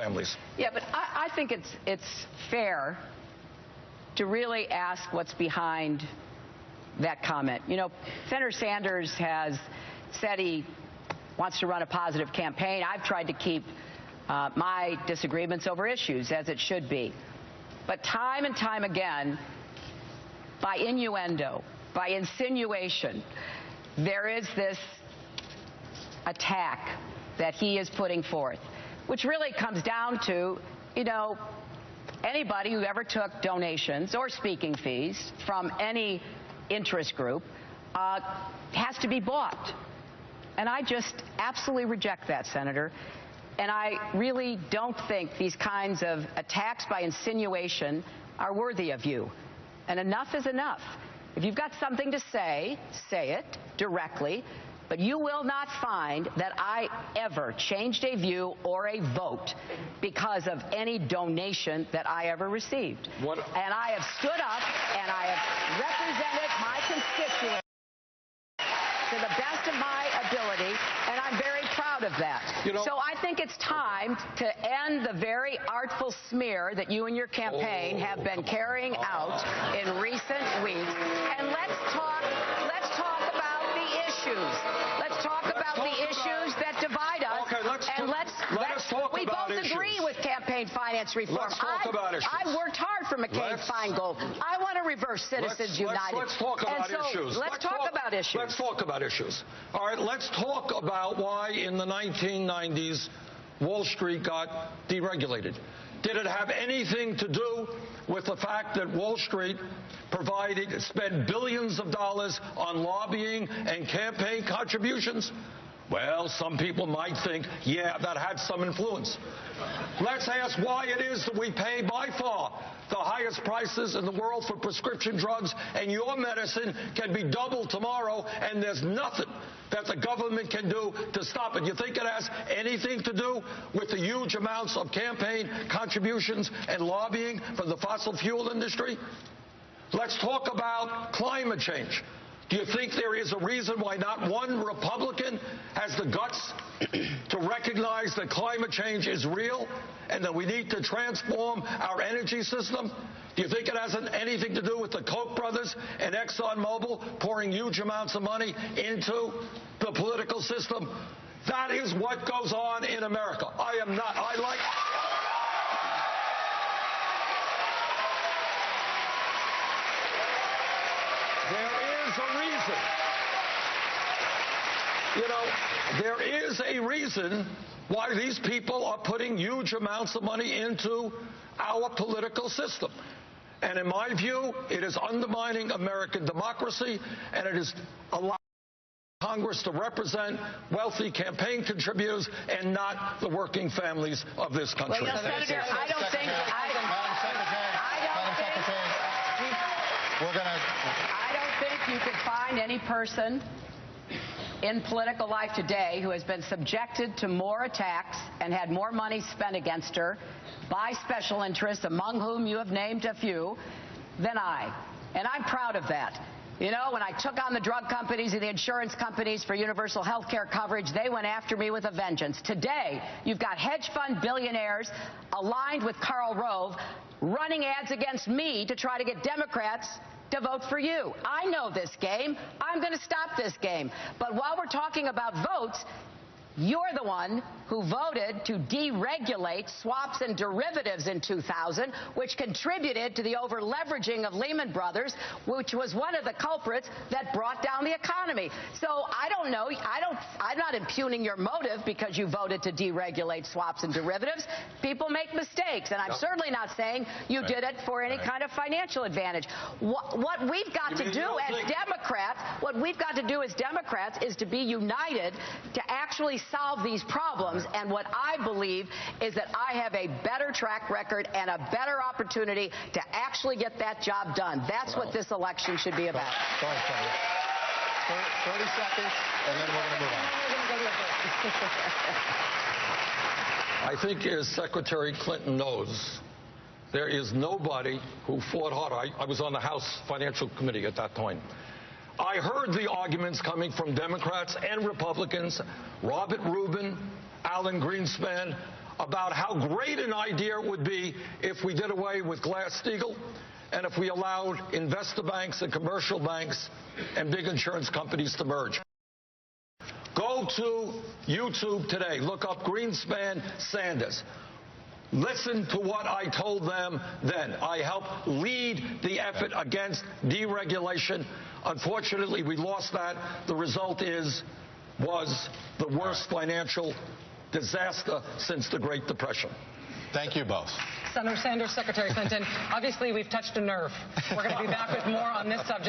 families. Yeah, but I think it's fair to really ask what's behind that comment. You know, Senator Sanders has said he wants to run a positive campaign. I've tried to keep my disagreements over issues, as it should be. But time and time again, by innuendo, by insinuation, there is this attack that he is putting forth, which really comes down to, you know, anybody who ever took donations or speaking fees from any interest group has to be bought. And I just absolutely reject that, Senator. And I really don't think these kinds of attacks by insinuation are worthy of you. And enough is enough. If you've got something to say, say it directly. But you will not find that I ever changed a view or a vote because of any donation that I ever received. What? And I have stood up and I have represented my constituents to the best of my ability, and I'm very proud of that. You know, so I think it's time to end the very artful smear that you and your campaign have been carrying out in recent weeks. And let's talk about the issues. Let's talk about the issues that divide us. Okay, let's talk we about both issues. agree with campaign finance reform. Let's talk about issues. I worked hard for McCain-Feingold. I want to reverse Citizens United. Let's talk about issues. Let's talk about issues. Let's talk about issues. All right, let's talk about why in the 1990s Wall Street got deregulated. Did it have anything to do with the fact that Wall Street spent billions of dollars on lobbying and campaign contributions? Well, some people might think, yeah, that had some influence. Let's ask why it is that we pay by far the highest prices in the world for prescription drugs, and your medicine can be doubled tomorrow, and there's nothing that the government can do to stop it. You think it has anything to do with the huge amounts of campaign contributions and lobbying from the fossil fuel industry? Let's talk about climate change. Do you think there is a reason why not one Republican has the guts to recognize that climate change is real and that we need to transform our energy system? Do you think it has anything to do with the Koch brothers and ExxonMobil pouring huge amounts of money into the political system? That is what goes on in America. There is a reason why these people are putting huge amounts of money into our political system. And in my view, it is undermining American democracy, and it is allowing Congress to represent wealthy campaign contributors and not the working families of this country. Well, Senator, I don't think you could find any person in political life today who has been subjected to more attacks and had more money spent against her by special interests, among whom you have named a few, than I. And I'm proud of that. You know, when I took on the drug companies and the insurance companies for universal health care coverage, they went after me with a vengeance. Today, you've got hedge fund billionaires aligned with Karl Rove running ads against me to try to get Democrats to vote for you. I know this game. I'm going to stop this game. But while we're talking about votes, you're the one who voted to deregulate swaps and derivatives in 2000, which contributed to the over-leveraging of Lehman Brothers, which was one of the culprits that brought down the economy. So I don't know. I'm not impugning your motive because you voted to deregulate swaps and derivatives. People make mistakes, and I'm certainly not saying you did it for any kind of financial advantage. What we've got to do as Democrats, is to be united to actually solve these problems. And what I believe is that I have a better track record and a better opportunity to actually get that job done. That's what this election should be about. 30 seconds, and then we're going to move on. I think, as Secretary Clinton knows, there is nobody who fought harder. I was on the House Financial Committee at that time. I heard the arguments coming from Democrats and Republicans, Robert Rubin, Alan Greenspan. about how great an idea it would be if we did away with Glass-Steagall and if we allowed investor banks and commercial banks and big insurance companies to merge. Go to YouTube today. Look up Greenspan Sanders. Listen to what I told them then. I helped lead the effort against deregulation. Unfortunately, we lost that. The result was the worst financial disaster since the Great Depression. Thank you both. Senator Sanders, Secretary Clinton, obviously we've touched a nerve. We're going to be back with more on this subject.